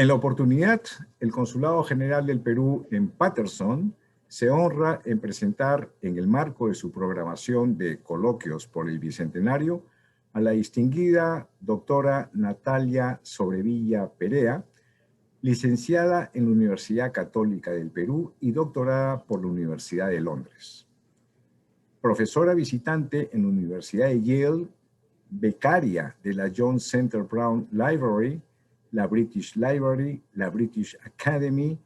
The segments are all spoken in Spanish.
En la oportunidad, el Consulado General del Perú en Paterson se honra en presentar, en el marco de su programación de coloquios por el Bicentenario, a la distinguida doctora Natalia Sobrevilla Perea, licenciada en la Universidad Católica del Perú y doctorada por la Universidad de Londres. Profesora visitante en la Universidad de Yale, becaria de la John Center Brown Library, la British Library, la British Academy,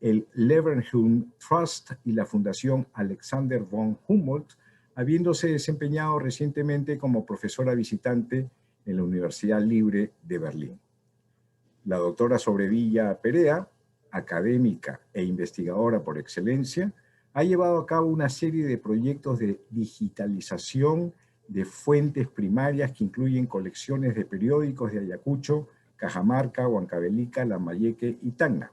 el Leverhulme Trust y la Fundación Alexander von Humboldt, habiéndose desempeñado recientemente como profesora visitante en la Universidad Libre de Berlín. La doctora Sobrevilla Perea, académica e investigadora por excelencia, ha llevado a cabo una serie de proyectos de digitalización de fuentes primarias que incluyen colecciones de periódicos de Ayacucho, Cajamarca, Huancavelica, Lambayeque y Tacna,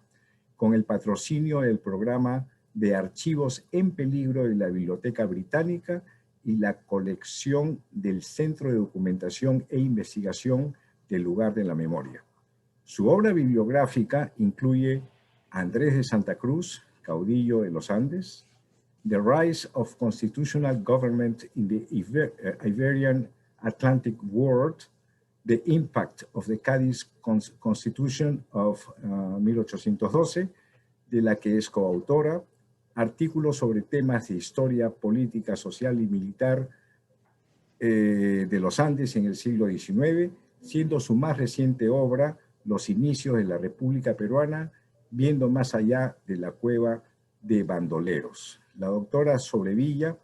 con el patrocinio del programa de archivos en peligro de la Biblioteca Británica y la colección del Centro de Documentación e Investigación del Lugar de la Memoria. Su obra bibliográfica incluye Andrés de Santa Cruz, caudillo de los Andes, The Rise of Constitutional Government in the Iberian Atlantic World, The Impact of the Cádiz Constitution of 1812, de la que es coautora, artículos sobre temas de historia, política, social y militar de los Andes en el siglo XIX, siendo su más reciente obra Los inicios de la República Peruana, viendo más allá de la cueva de bandoleros. La doctora Sobrevilla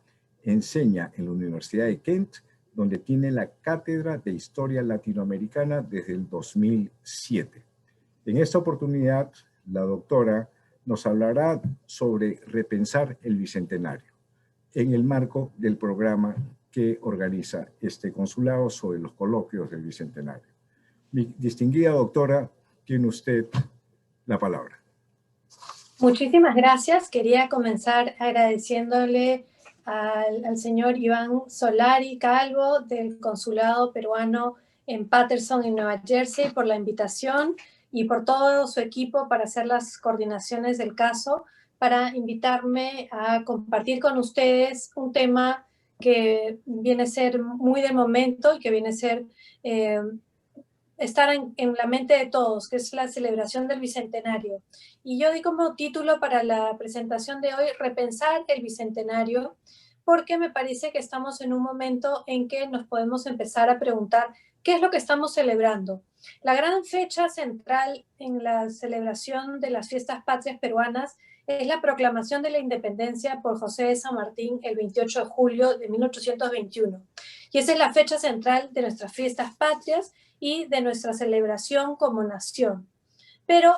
enseña en la Universidad de Kent, donde tiene la Cátedra de Historia Latinoamericana desde el 2007. En esta oportunidad, la doctora nos hablará sobre repensar el Bicentenario, en el marco del programa que organiza este consulado sobre los coloquios del Bicentenario. Mi distinguida doctora, tiene usted la palabra. Muchísimas gracias. Quería comenzar agradeciéndole al señor Iván Solari Calvo del Consulado Peruano en Paterson, en Nueva Jersey, por la invitación y por todo su equipo para hacer las coordinaciones del caso, para invitarme a compartir con ustedes un tema que viene a ser muy del momento y que viene a ser estar en la mente de todos, que es la celebración del Bicentenario. Y yo di como título para la presentación de hoy, Repensar el Bicentenario, porque me parece que estamos en un momento en que nos podemos empezar a preguntar qué es lo que estamos celebrando. La gran fecha central en la celebración de las fiestas patrias peruanas es la proclamación de la independencia por José de San Martín el 28 de julio de 1821. Y esa es la fecha central de nuestras fiestas patrias y de nuestra celebración como nación. Pero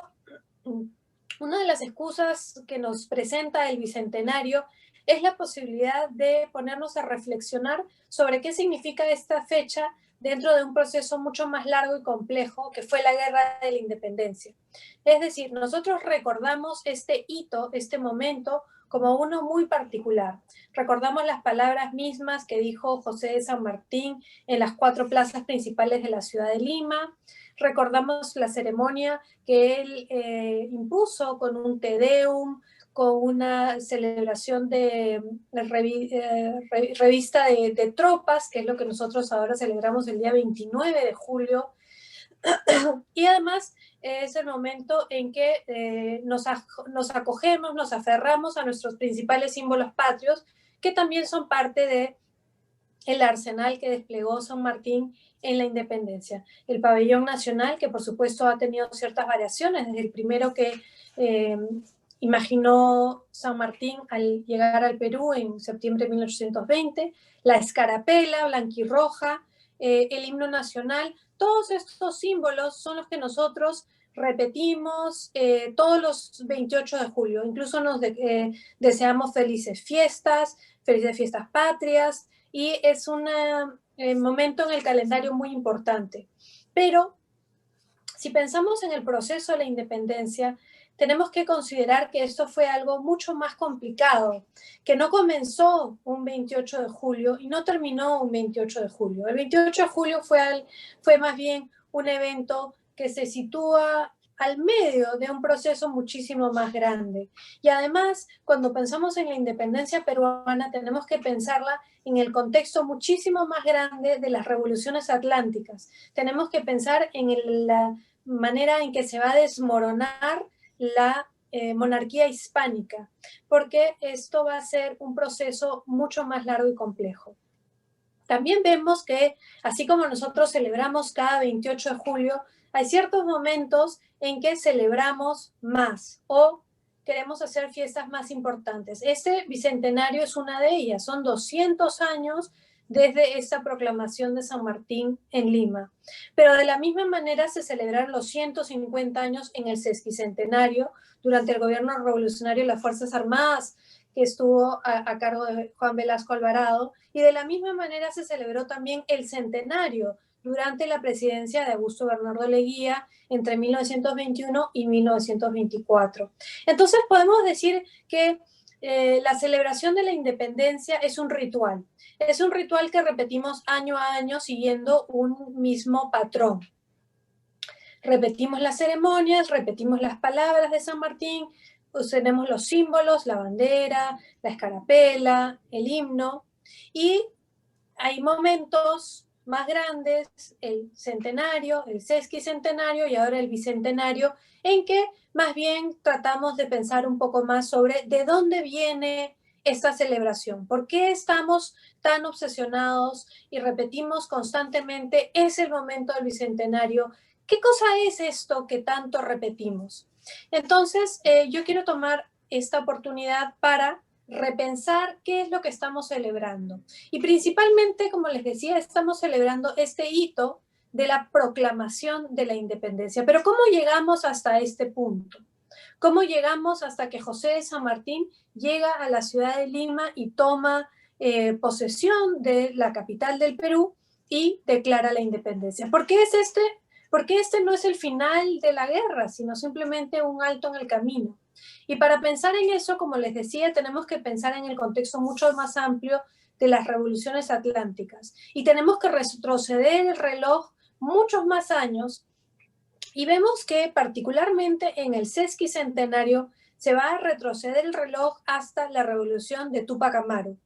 una de las excusas que nos presenta el Bicentenario es la posibilidad de ponernos a reflexionar sobre qué significa esta fecha dentro de un proceso mucho más largo y complejo que fue la Guerra de la Independencia. Es decir, nosotros recordamos este hito, este momento, como uno muy particular. Recordamos las palabras mismas que dijo José de San Martín en las 4 plazas principales de la ciudad de Lima. Recordamos la ceremonia que él impuso con un Te Deum, con una celebración de revista de tropas, que es lo que nosotros ahora celebramos el día 29 de julio. Y además es el momento en que nos acogemos, nos aferramos a nuestros principales símbolos patrios, que también son parte del arsenal que desplegó San Martín en la independencia. El pabellón nacional, que por supuesto ha tenido ciertas variaciones, desde el primero que imaginó San Martín al llegar al Perú en septiembre de 1820, la escarapela blanquirroja, el himno nacional. Todos estos símbolos son los que nosotros repetimos todos los 28 de julio. Incluso nos deseamos felices fiestas patrias, y es un momento en el calendario muy importante. Pero si pensamos en el proceso de la independencia, tenemos que considerar que esto fue algo mucho más complicado, que no comenzó un 28 de julio y no terminó un 28 de julio. El 28 de julio fue más bien un evento que se sitúa al medio de un proceso muchísimo más grande. Y además, cuando pensamos en la independencia peruana, tenemos que pensarla en el contexto muchísimo más grande de las revoluciones atlánticas. Tenemos que pensar en la manera en que se va a desmoronar la monarquía hispánica, porque esto va a ser un proceso mucho más largo y complejo. También vemos que, así como nosotros celebramos cada 28 de julio, hay ciertos momentos en que celebramos más o queremos hacer fiestas más importantes. Este bicentenario es una de ellas, son 200 años desde esta proclamación de San Martín en Lima. Pero de la misma manera se celebraron los 150 años en el sesquicentenario durante el gobierno revolucionario de las Fuerzas Armadas, que estuvo a cargo de Juan Velasco Alvarado, y de la misma manera se celebró también el centenario durante la presidencia de Augusto Bernardo Leguía entre 1921 y 1924. Entonces podemos decir que la celebración de la independencia es un ritual que repetimos año a año siguiendo un mismo patrón. Repetimos las ceremonias, repetimos las palabras de San Martín, pues tenemos los símbolos, la bandera, la escarapela, el himno, y hay momentos más grandes, el centenario, el sesquicentenario y ahora el bicentenario, en que más bien tratamos de pensar un poco más sobre de dónde viene esta celebración, por qué estamos tan obsesionados y repetimos constantemente, es el momento del bicentenario, ¿qué cosa es esto que tanto repetimos? Entonces, yo quiero tomar esta oportunidad para repensar qué es lo que estamos celebrando. Y principalmente, como les decía, estamos celebrando este hito de la proclamación de la independencia. Pero ¿cómo llegamos hasta este punto? ¿Cómo llegamos hasta que José de San Martín llega a la ciudad de Lima y toma posesión de la capital del Perú y declara la independencia? ¿Por qué es este? Porque este no es el final de la guerra, sino simplemente un alto en el camino. Y para pensar en eso, como les decía, tenemos que pensar en el contexto mucho más amplio de las revoluciones atlánticas. Y tenemos que retroceder el reloj muchos más años y vemos que particularmente en el sesquicentenario se va a retroceder el reloj hasta la revolución de Túpac Amaru,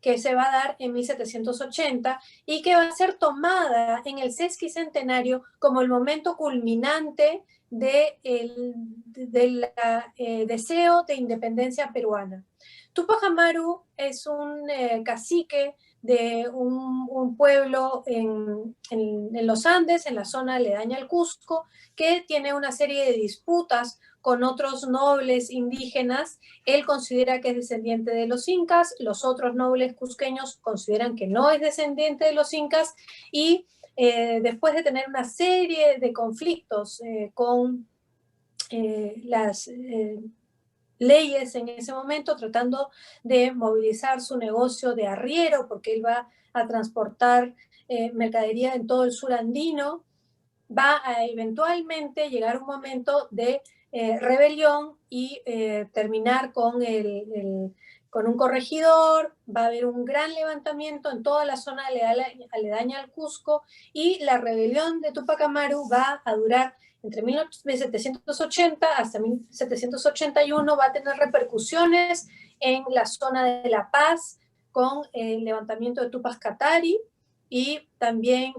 que se va a dar en 1780 y que va a ser tomada en el sesquicentenario como el momento culminante del deseo de independencia peruana. Túpac Amaru es un cacique de un pueblo en los Andes, en la zona aledaña al Cusco, que tiene una serie de disputas con otros nobles indígenas. Él considera que es descendiente de los incas, los otros nobles cusqueños consideran que no es descendiente de los incas, y después de tener una serie de conflictos con las leyes en ese momento, tratando de movilizar su negocio de arriero, porque él va a transportar mercadería en todo el sur andino, va a eventualmente llegar un momento de rebelión y terminar con con un corregidor, va a haber un gran levantamiento en toda la zona aledaña al Cusco, y la rebelión de Túpac Amaru va a durar entre 1780 hasta 1781, va a tener repercusiones en la zona de La Paz con el levantamiento de Tupac Katari, y también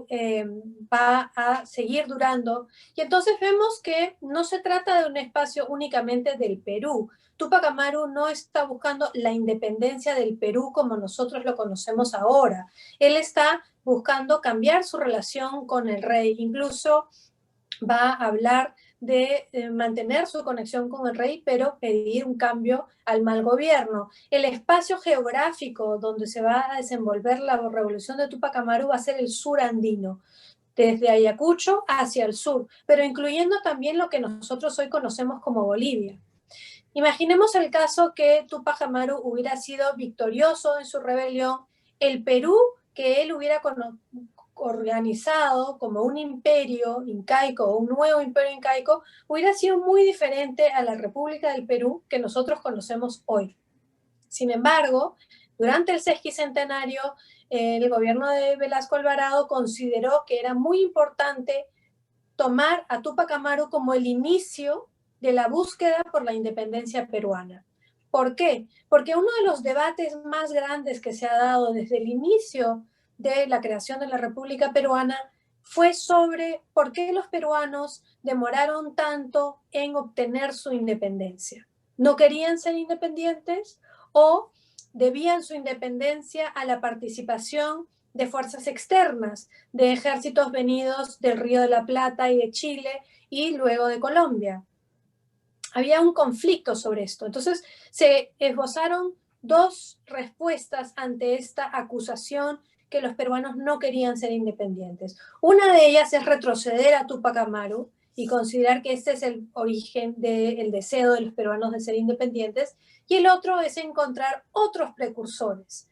va a seguir durando. Y entonces vemos que no se trata de un espacio únicamente del Perú. Túpac Amaru no está buscando la independencia del Perú como nosotros lo conocemos ahora. Él está buscando cambiar su relación con el rey. Incluso va a hablar de mantener su conexión con el rey, pero pedir un cambio al mal gobierno. El espacio geográfico donde se va a desenvolver la revolución de Túpac Amaru va a ser el sur andino, desde Ayacucho hacia el sur, pero incluyendo también lo que nosotros hoy conocemos como Bolivia. Imaginemos el caso que Túpac Amaru hubiera sido victorioso en su rebelión, el Perú que él hubiera organizado como un imperio incaico o un nuevo imperio incaico hubiera sido muy diferente a la República del Perú que nosotros conocemos hoy. Sin embargo, durante el sesquicentenario, el gobierno de Velasco Alvarado consideró que era muy importante tomar a Túpac Amaru como el inicio de la búsqueda por la independencia peruana. ¿Por qué? Porque uno de los debates más grandes que se ha dado desde el inicio de la creación de la República Peruana fue sobre por qué los peruanos demoraron tanto en obtener su independencia. ¿No querían ser independientes o debían su independencia a la participación de fuerzas externas, de ejércitos venidos del Río de la Plata y de Chile y luego de Colombia? Había un conflicto sobre esto. Entonces se esbozaron dos respuestas ante esta acusación que los peruanos no querían ser independientes. Una de ellas es retroceder a Túpac Amaru y considerar que este es el origen del deseo de los peruanos de ser independientes, y el otro es encontrar otros precursores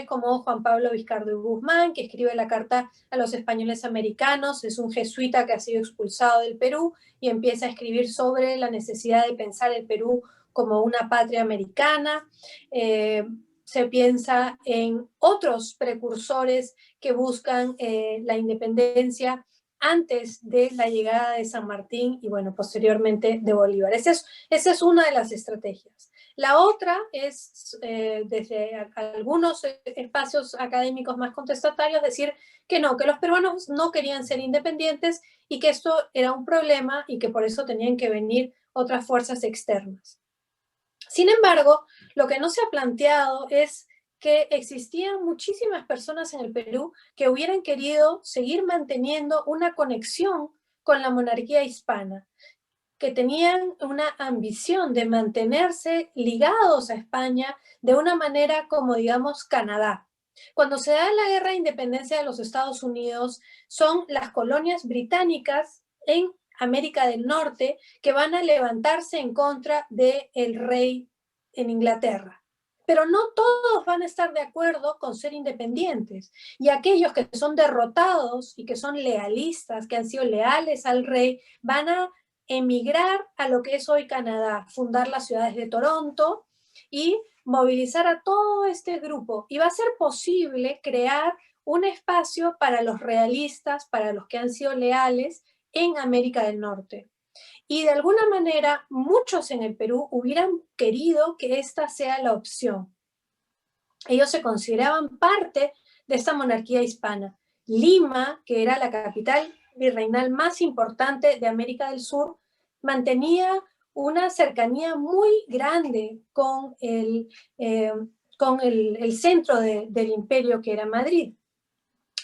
como Juan Pablo Vizcardo y Guzmán, que escribe la carta a los españoles americanos, es un jesuita que ha sido expulsado del Perú y empieza a escribir sobre la necesidad de pensar el Perú como una patria americana. Se piensa en otros precursores que buscan la independencia antes de la llegada de San Martín y, bueno, posteriormente de Bolívar. Esa es una de las estrategias. La otra es, desde algunos espacios académicos más contestatarios, decir que no, que los peruanos no querían ser independientes y que esto era un problema y que por eso tenían que venir otras fuerzas externas. Sin embargo, lo que no se ha planteado es que existían muchísimas personas en el Perú que hubieran querido seguir manteniendo una conexión con la monarquía hispana, que tenían una ambición de mantenerse ligados a España de una manera como, digamos, Canadá. Cuando se da la guerra de independencia de los Estados Unidos, son las colonias británicas en América del Norte que van a levantarse en contra del rey en Inglaterra. Pero no todos van a estar de acuerdo con ser independientes. Y aquellos que son derrotados y que son lealistas, que han sido leales al rey, van a emigrar a lo que es hoy Canadá, fundar las ciudades de Toronto y movilizar a todo este grupo. Y va a ser posible crear un espacio para los realistas, para los que han sido leales en América del Norte. Y de alguna manera, muchos en el Perú hubieran querido que esta sea la opción. Ellos se consideraban parte de esta monarquía hispana. Lima, que era la capital virreinal más importante de América del Sur, mantenía una cercanía muy grande con el centro del imperio, que era Madrid.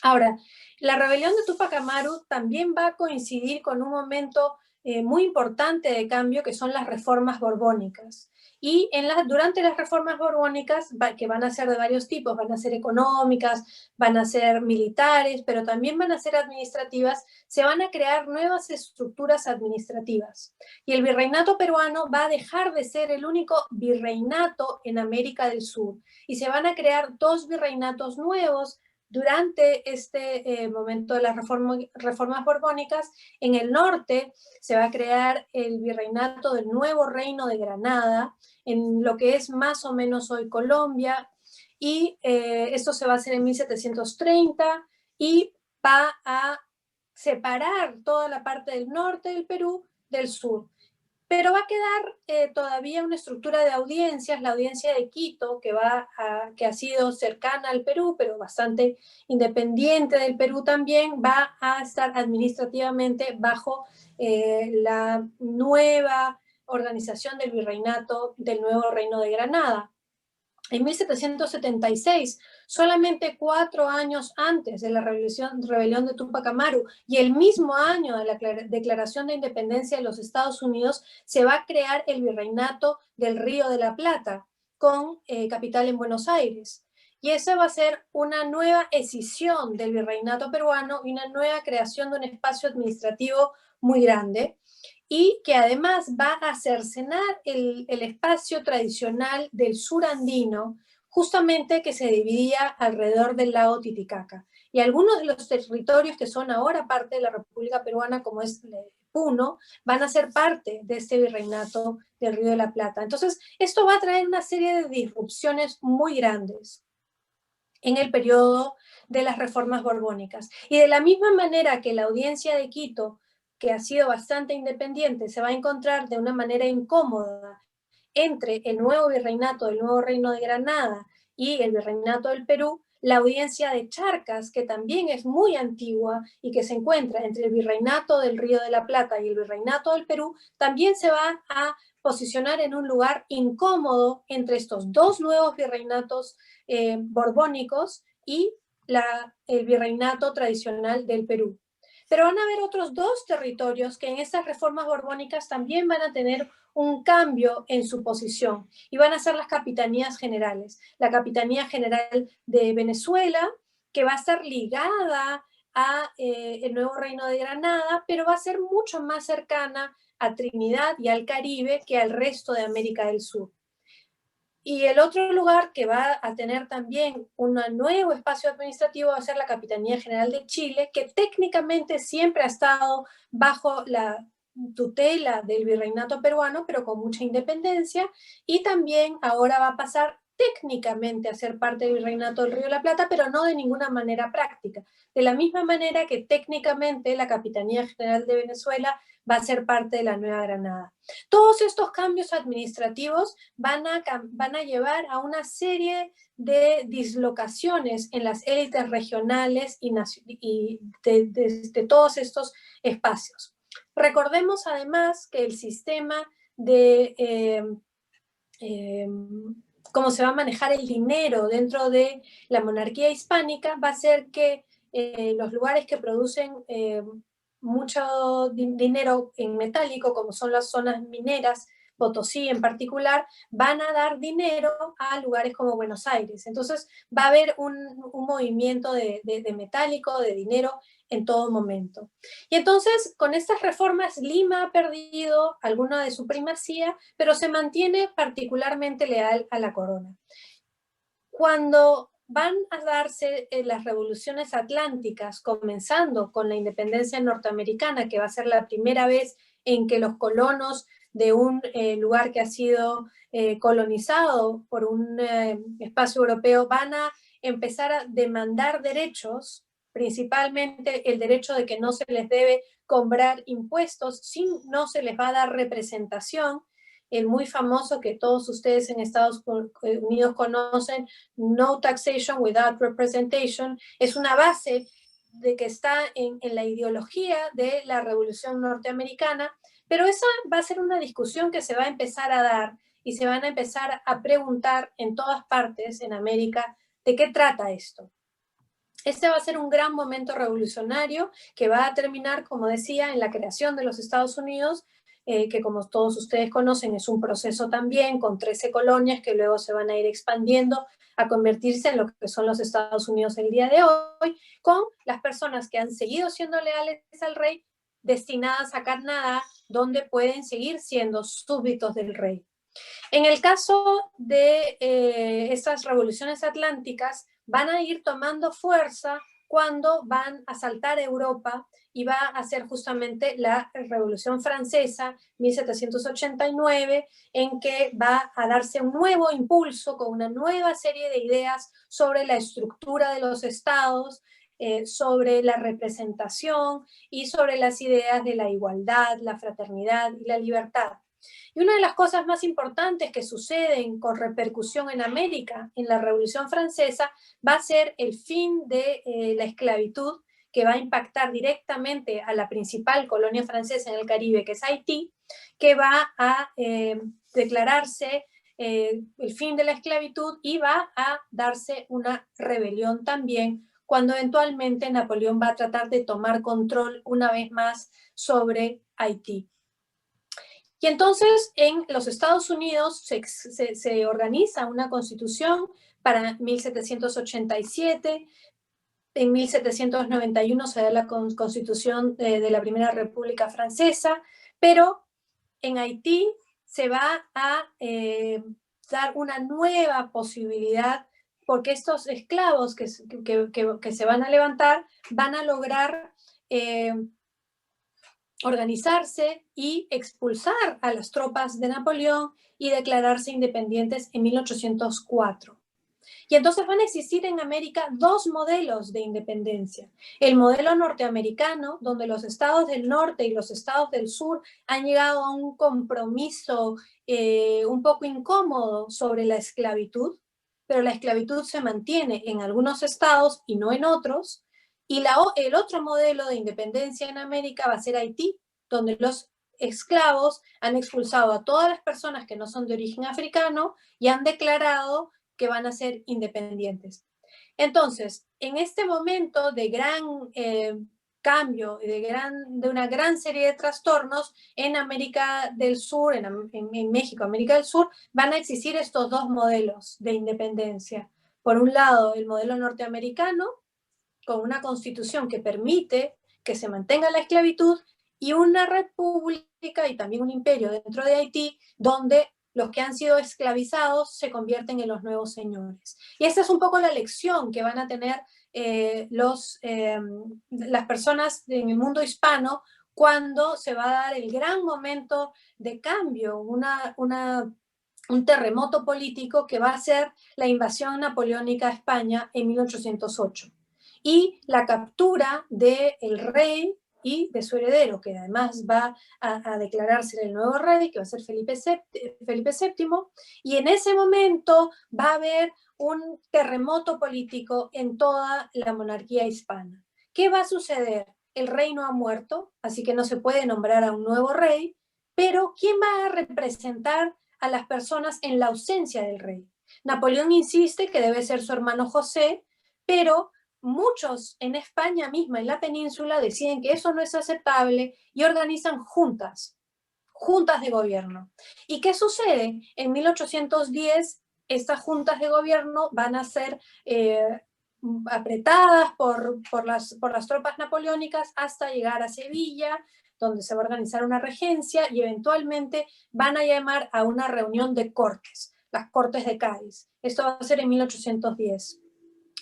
Ahora, la rebelión de Túpac Amaru también va a coincidir con un momento muy importante de cambio, que son las reformas borbónicas. Y durante las reformas borbónicas, que van a ser de varios tipos, van a ser económicas, van a ser militares, pero también van a ser administrativas, se van a crear nuevas estructuras administrativas. Y el virreinato peruano va a dejar de ser el único virreinato en América del Sur. Y se van a crear dos virreinatos nuevos durante este momento de las reformas borbónicas. En el norte se va a crear el virreinato del Nuevo Reino de Granada, en lo que es más o menos hoy Colombia, y esto se va a hacer en 1730 y va a separar toda la parte del norte del Perú del sur. Pero va a quedar todavía una estructura de audiencias, la audiencia de Quito, que ha sido cercana al Perú, pero bastante independiente del Perú también, va a estar administrativamente bajo la nueva organización del virreinato del Nuevo Reino de Granada. En 1776, solamente 4 años antes de la rebelión de Túpac Amaru y el mismo año de la declaración de independencia de los Estados Unidos, se va a crear el virreinato del Río de la Plata, con capital en Buenos Aires. Y esa va a ser una nueva escisión del virreinato peruano y una nueva creación de un espacio administrativo muy grande, y que además va a cercenar el espacio tradicional del sur andino, justamente que se dividía alrededor del lago Titicaca. Y algunos de los territorios que son ahora parte de la República Peruana, como es Puno, van a ser parte de este virreinato del Río de la Plata. Entonces, esto va a traer una serie de disrupciones muy grandes en el periodo de las reformas borbónicas. Y de la misma manera que la audiencia de Quito que ha sido bastante independiente, se va a encontrar de una manera incómoda entre el nuevo virreinato del Nuevo Reino de Granada y el virreinato del Perú, la audiencia de Charcas, que también es muy antigua y que se encuentra entre el virreinato del Río de la Plata y el virreinato del Perú, también se va a posicionar en un lugar incómodo entre estos dos nuevos virreinatos borbónicos y el virreinato tradicional del Perú. Pero van a haber otros dos territorios que en estas reformas borbónicas también van a tener un cambio en su posición y van a ser las capitanías generales. La Capitanía General de Venezuela, que va a estar ligada a el nuevo Reino de Granada, pero va a ser mucho más cercana a Trinidad y al Caribe que al resto de América del Sur. Y el otro lugar que va a tener también un nuevo espacio administrativo va a ser la Capitanía General de Chile, que técnicamente siempre ha estado bajo la tutela del virreinato peruano, pero con mucha independencia, y también ahora va a pasar técnicamente a ser parte del virreinato del Río de la Plata, pero no de ninguna manera práctica. De la misma manera que técnicamente la Capitanía General de Venezuela va a ser parte de la Nueva Granada. Todos estos cambios administrativos van a llevar a una serie de dislocaciones en las élites regionales y de todos estos espacios. Recordemos además que el sistema de cómo se va a manejar el dinero dentro de la monarquía hispánica va a ser que los lugares que producen mucho dinero en metálico, como son las zonas mineras, Potosí en particular, van a dar dinero a lugares como Buenos Aires. Entonces va a haber un movimiento de metálico, de dinero en todo momento. Y entonces con estas reformas Lima ha perdido alguna de su primacía, pero se mantiene particularmente leal a la corona. Cuando van a darse las revoluciones atlánticas, comenzando con la independencia norteamericana, que va a ser la primera vez en que los colonos de un lugar que ha sido colonizado por un espacio europeo van a empezar a demandar derechos, principalmente el derecho de que no se les debe cobrar impuestos, no se les va a dar representación, el muy famoso que todos ustedes en Estados Unidos conocen, no taxation without representation, es una base de que está en la ideología de la Revolución Norteamericana, pero esa va a ser una discusión que se va a empezar a dar y se van a empezar a preguntar en todas partes en América de qué trata esto. Este va a ser un gran momento revolucionario que va a terminar, como decía, en la creación de los Estados Unidos, que como todos ustedes conocen es un proceso también con 13 colonias que luego se van a ir expandiendo a convertirse en lo que son los Estados Unidos el día de hoy, con las personas que han seguido siendo leales al rey destinadas a Canadá, donde pueden seguir siendo súbditos del rey. En el caso de estas revoluciones atlánticas, van a ir tomando fuerza cuando van a saltar Europa y va a ser justamente la Revolución Francesa, 1789, en que va a darse un nuevo impulso con una nueva serie de ideas sobre la estructura de los estados, sobre la representación y sobre las ideas de la igualdad, la fraternidad y la libertad. Y una de las cosas más importantes que suceden con repercusión en América en la Revolución Francesa va a ser el fin de la esclavitud, que va a impactar directamente a la principal colonia francesa en el Caribe, que es Haití, que va a declararse el fin de la esclavitud y va a darse una rebelión también cuando eventualmente Napoleón va a tratar de tomar control una vez más sobre Haití. Y entonces en los Estados Unidos se organiza una constitución para 1787, en 1791 se da la constitución de la Primera República Francesa, pero en Haití se va a dar una nueva posibilidad porque estos esclavos que se van a levantar van a lograr organizarse y expulsar a las tropas de Napoleón y declararse independientes en 1804. Y entonces van a existir en América dos modelos de independencia. El modelo norteamericano, donde los estados del norte y los estados del sur han llegado a un compromiso un poco incómodo sobre la esclavitud, pero la esclavitud se mantiene en algunos estados y no en otros. Y el otro modelo de independencia en América va a ser Haití, donde los esclavos han expulsado a todas las personas que no son de origen africano y han declarado que van a ser independientes. Entonces, en este momento de gran cambio, de una gran serie de trastornos en América del Sur, en México, América del Sur, van a existir estos dos modelos de independencia. Por un lado, el modelo norteamericano, con una constitución que permite que se mantenga la esclavitud, y una república y también un imperio dentro de Haití, donde los que han sido esclavizados se convierten en los nuevos señores. Y esta es un poco la lección que van a tener las personas en el mundo hispano cuando se va a dar el gran momento de cambio, un terremoto político que va a ser la invasión napoleónica a España en 1808 y la captura del rey y de su heredero, que además va a declararse el nuevo rey, que va a ser Felipe VII, y en ese momento va a haber un terremoto político en toda la monarquía hispana. ¿Qué va a suceder? El rey no ha muerto, así que no se puede nombrar a un nuevo rey, pero ¿quién va a representar a las personas en la ausencia del rey? Napoleón insiste que debe ser su hermano José, pero muchos en España misma, en la península, deciden que eso no es aceptable y organizan juntas de gobierno. ¿Y qué sucede? En 1810, estas juntas de gobierno van a ser apretadas por las tropas napoleónicas hasta llegar a Sevilla, donde se va a organizar una regencia y eventualmente van a llamar a una reunión de cortes, las Cortes de Cádiz. Esto va a ser en 1810.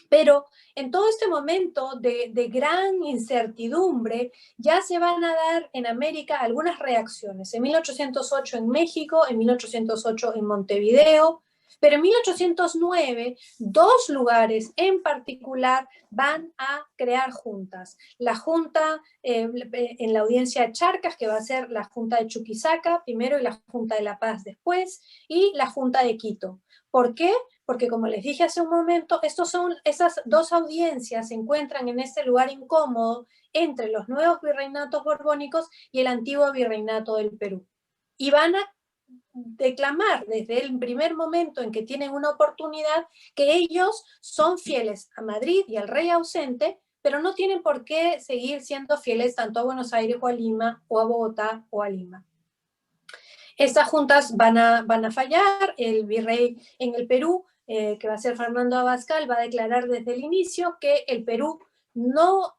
Pero en todo este momento de gran incertidumbre ya se van a dar en América algunas reacciones. En 1808 en México, en 1808 en Montevideo, pero en 1809 dos lugares en particular van a crear juntas. La junta en la audiencia de Charcas, que va a ser la junta de Chuquisaca primero y la junta de La Paz después, y la junta de Quito. ¿Por qué? Porque como les dije hace un momento, esas dos audiencias se encuentran en este lugar incómodo entre los nuevos virreinatos borbónicos y el antiguo virreinato del Perú. Y van a declamar desde el primer momento en que tienen una oportunidad que ellos son fieles a Madrid y al rey ausente, pero no tienen por qué seguir siendo fieles tanto a Buenos Aires o a Lima, o a Bogotá o a Lima. Estas juntas van a fallar. El virrey en el Perú, que va a ser Fernando Abascal, va a declarar desde el inicio que el Perú no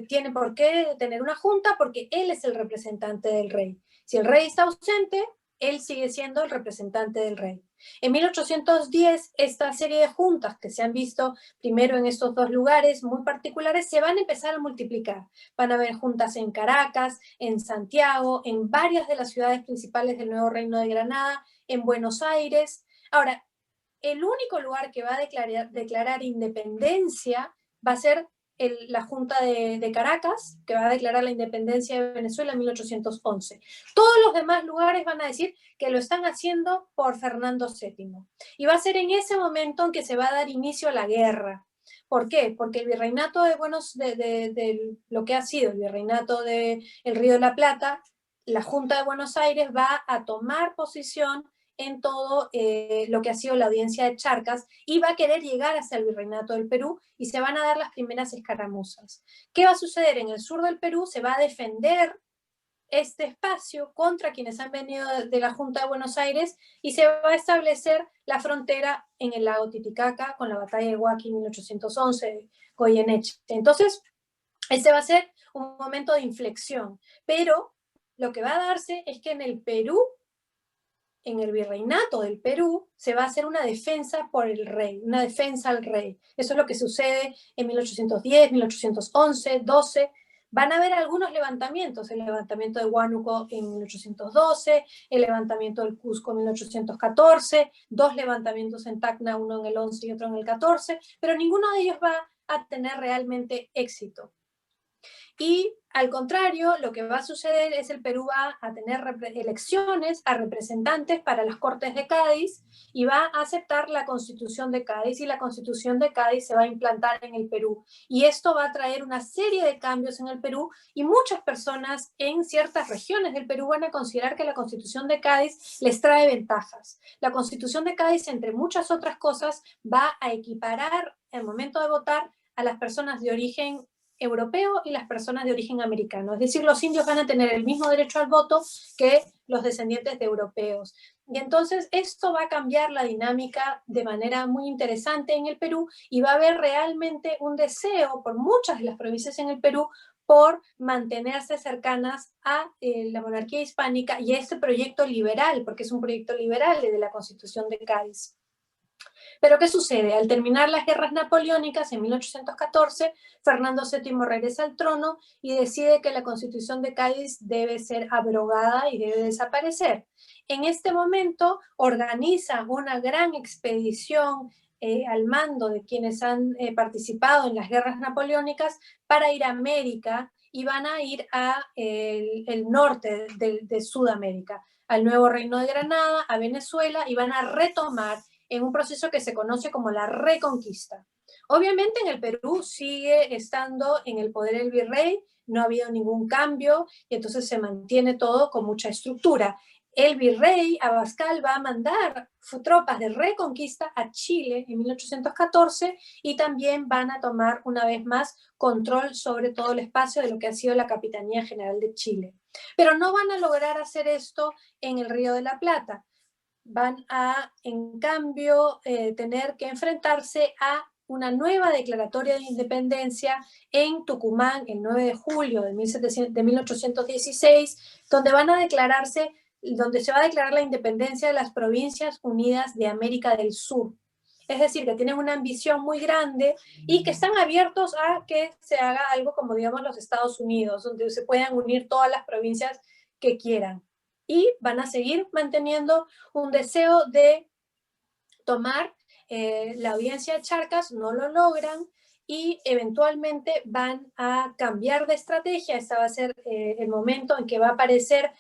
tiene por qué tener una junta porque él es el representante del rey. Si el rey está ausente, él sigue siendo el representante del rey. En 1810, esta serie de juntas que se han visto primero en estos dos lugares muy particulares se van a empezar a multiplicar. Van a haber juntas en Caracas, en Santiago, en varias de las ciudades principales del nuevo Reino de Granada, en Buenos Aires. Ahora, el único lugar que va a declarar independencia va a ser la Junta de Caracas, que va a declarar la independencia de Venezuela en 1811. Todos los demás lugares van a decir que lo están haciendo por Fernando VII. Y va a ser en ese momento en que se va a dar inicio a la guerra. ¿Por qué? Porque el virreinato de lo que ha sido el virreinato del Río de la Plata, la Junta de Buenos Aires va a tomar posición en todo lo que ha sido la audiencia de Charcas y va a querer llegar hacia el virreinato del Perú y se van a dar las primeras escaramuzas. ¿Qué va a suceder? En el sur del Perú se va a defender este espacio contra quienes han venido de la Junta de Buenos Aires y se va a establecer la frontera en el lago Titicaca con la batalla de Huaqui en 1811, Goyeneche. Entonces, ese va a ser un momento de inflexión, pero lo que va a darse es que en el Perú, en el virreinato del Perú, se va a hacer una defensa por el rey, una defensa al rey. Eso es lo que sucede en 1810, 1811, 12, Van a haber algunos levantamientos, el levantamiento de Huánuco en 1812, el levantamiento del Cusco en 1814, 2 levantamientos en Tacna, uno en el 11 y otro en el 14, pero ninguno de ellos va a tener realmente éxito. Y al contrario, lo que va a suceder es el Perú va a tener elecciones a representantes para las Cortes de Cádiz y va a aceptar la Constitución de Cádiz, y la Constitución de Cádiz se va a implantar en el Perú. Y esto va a traer una serie de cambios en el Perú, y muchas personas en ciertas regiones del Perú van a considerar que la Constitución de Cádiz les trae ventajas. La Constitución de Cádiz, entre muchas otras cosas, va a equiparar el momento de votar a las personas de origen europeo y las personas de origen americano. Es decir, los indios van a tener el mismo derecho al voto que los descendientes de europeos. Y entonces esto va a cambiar la dinámica de manera muy interesante en el Perú, y va a haber realmente un deseo por muchas de las provincias en el Perú por mantenerse cercanas a la monarquía hispánica y a este proyecto liberal, porque es un proyecto liberal de la Constitución de Cádiz. Pero ¿qué sucede? Al terminar las guerras napoleónicas en 1814, Fernando VII regresa al trono y decide que la Constitución de Cádiz debe ser abrogada y debe desaparecer. En este momento organiza una gran expedición al mando de quienes han participado en las guerras napoleónicas para ir a América, y van a ir a el norte de Sudamérica, al nuevo Reino de Granada, a Venezuela, y van a retomar en un proceso que se conoce como la Reconquista. Obviamente en el Perú sigue estando en el poder el virrey, no ha habido ningún cambio, y entonces se mantiene todo con mucha estructura. El virrey Abascal va a mandar tropas de reconquista a Chile en 1814, y también van a tomar una vez más control sobre todo el espacio de lo que ha sido la Capitanía General de Chile. Pero no van a lograr hacer esto en el Río de la Plata. Van a, en cambio, tener que enfrentarse a una nueva declaratoria de independencia en Tucumán el 9 de julio de 1816, donde donde se va a declarar la independencia de las Provincias Unidas de América del Sur. Es decir, que tienen una ambición muy grande y que están abiertos a que se haga algo como, digamos, los Estados Unidos, donde se puedan unir todas las provincias que quieran. Y van a seguir manteniendo un deseo de tomar la audiencia de Charcas, no lo logran, y eventualmente van a cambiar de estrategia. Este va a ser el momento en que va a aparecer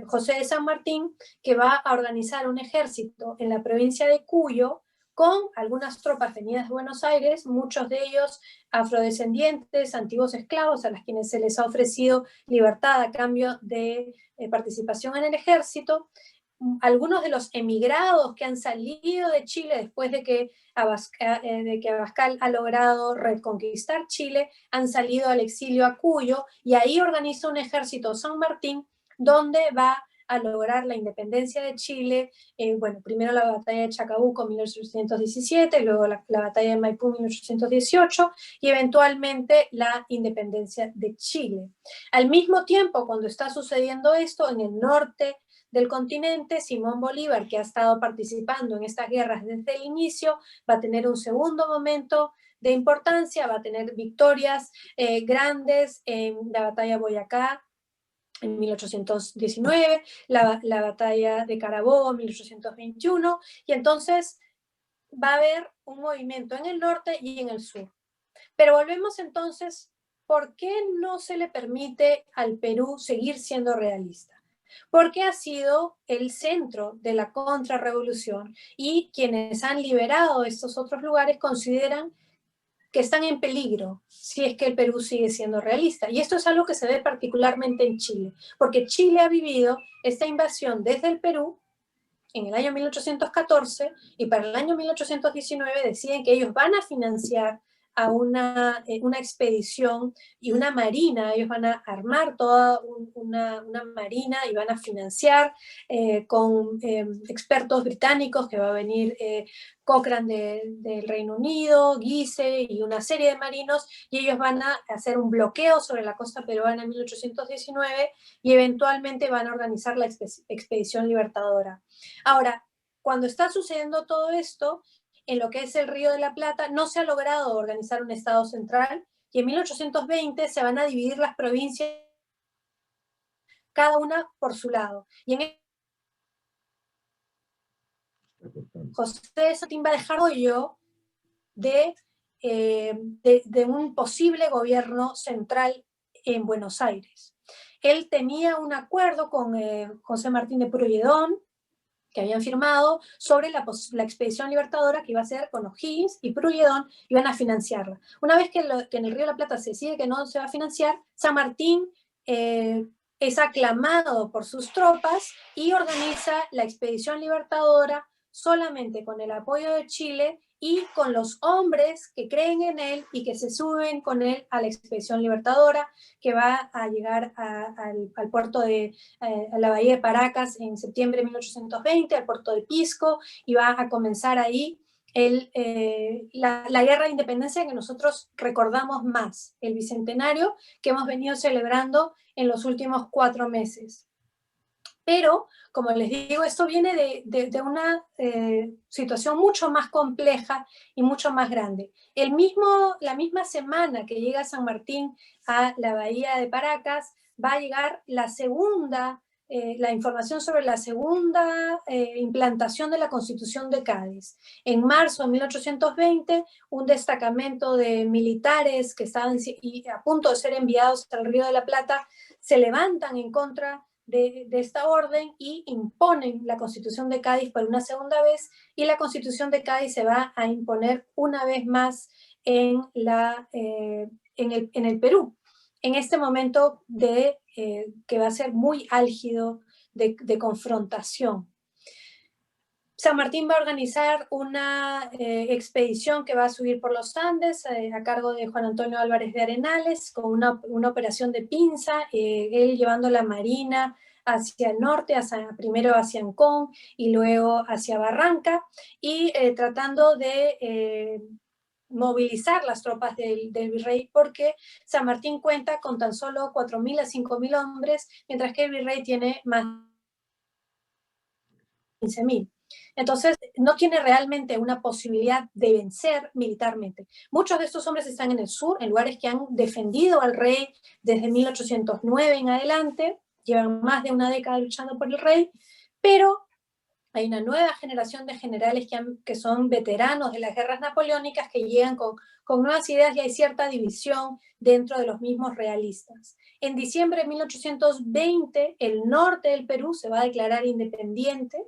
José de San Martín, que va a organizar un ejército en la provincia de Cuyo con algunas tropas venidas de Buenos Aires, muchos de ellos afrodescendientes, antiguos esclavos, a las quienes se les ha ofrecido libertad a cambio de participación en el ejército. Algunos de los emigrados que han salido de Chile después de que Abascal ha logrado reconquistar Chile, han salido al exilio a Cuyo, y ahí organiza un ejército San Martín donde va a lograr la independencia de Chile. Bueno, primero la batalla de Chacabuco en 1817, luego la batalla de Maipú en 1818, y eventualmente la independencia de Chile. Al mismo tiempo, cuando está sucediendo esto, en el norte del continente, Simón Bolívar, que ha estado participando en estas guerras desde el inicio, va a tener un segundo momento de importancia, va a tener victorias grandes en la batalla de Boyacá en 1819, la batalla de Carabobo en 1821, y entonces va a haber un movimiento en el norte y en el sur. Pero volvemos entonces, ¿por qué no se le permite al Perú seguir siendo realista? Porque ha sido el centro de la contrarrevolución, y quienes han liberado estos otros lugares consideran que están en peligro si es que el Perú sigue siendo realista. Y esto es algo que se ve particularmente en Chile, porque Chile ha vivido esta invasión desde el Perú en el año 1814, y para el año 1819 deciden que ellos van a financiar a una expedición y una marina. Ellos van a armar toda una marina y van a financiar con expertos británicos, que va a venir Cochrane del Reino Unido, Guise y una serie de marinos, y ellos van a hacer un bloqueo sobre la costa peruana en 1819, y eventualmente van a organizar la expedición libertadora. Ahora, cuando está sucediendo todo esto, en lo que es el Río de la Plata, no se ha logrado organizar un Estado central, y en 1820 se van a dividir las provincias, cada una por su lado. Y en José de San Martín va a dejar hoyo de un posible gobierno central en Buenos Aires. Él tenía un acuerdo con José Martín de Pueyrredón, que habían firmado sobre la expedición libertadora que iba a ser con O'Higgins y Pueyrredón, iban a financiarla. Una vez que en el Río de la Plata se decide que no se va a financiar, San Martín es aclamado por sus tropas y organiza la expedición libertadora solamente con el apoyo de Chile y con los hombres que creen en él y que se suben con él a la expedición libertadora, que va a llegar al puerto de a la bahía de Paracas en septiembre de 1820, al puerto de Pisco, y va a comenzar ahí la guerra de independencia que nosotros recordamos más, el bicentenario que hemos venido celebrando en los últimos 4 meses. Pero, como les digo, esto viene de una situación mucho más compleja y mucho más grande. La misma semana que llega San Martín a la bahía de Paracas, va a llegar la información sobre la segunda implantación de la Constitución de Cádiz. En marzo de 1820, un destacamento de militares que estaban a punto de ser enviados al Río de la Plata se levantan en contra de esta orden y imponen la Constitución de Cádiz por una segunda vez, y la Constitución de Cádiz se va a imponer una vez más en el Perú, en este momento que va a ser muy álgido de confrontación. San Martín va a organizar una expedición que va a subir por los Andes a cargo de Juan Antonio Álvarez de Arenales, con una operación de pinza, él llevando la marina hacia el norte, primero hacia Ancón y luego hacia Barranca, y tratando de movilizar las tropas del virrey, porque San Martín cuenta con tan solo 4.000 a 5.000 hombres, mientras que el virrey tiene más de 15.000. Entonces, no tiene realmente una posibilidad de vencer militarmente. Muchos de estos hombres están en el sur, en lugares que han defendido al rey desde 1809 en adelante, llevan más de una década luchando por el rey, pero hay una nueva generación de generales que son veteranos de las guerras napoleónicas, que llegan con nuevas ideas, y hay cierta división dentro de los mismos realistas. En diciembre de 1820, el norte del Perú se va a declarar independiente,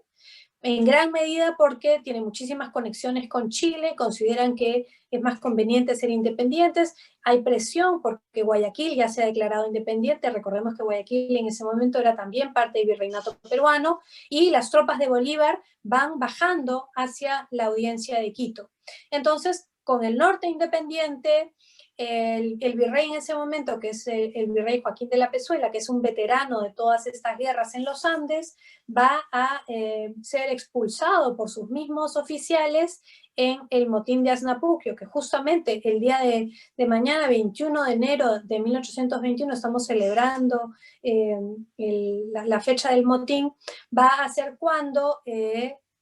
en gran medida porque tiene muchísimas conexiones con Chile, consideran que es más conveniente ser independientes, hay presión porque Guayaquil ya se ha declarado independiente, recordemos que Guayaquil en ese momento era también parte del virreinato peruano, y las tropas de Bolívar van bajando hacia la audiencia de Quito. Entonces, con el norte independiente, el virrey en ese momento, que es el virrey Joaquín de la Pezuela, que es un veterano de todas estas guerras en los Andes, va a ser expulsado por sus mismos oficiales en el motín de Asnapuquio, que justamente el día de mañana, 21 de enero de 1821, estamos celebrando la fecha del motín, va a ser cuando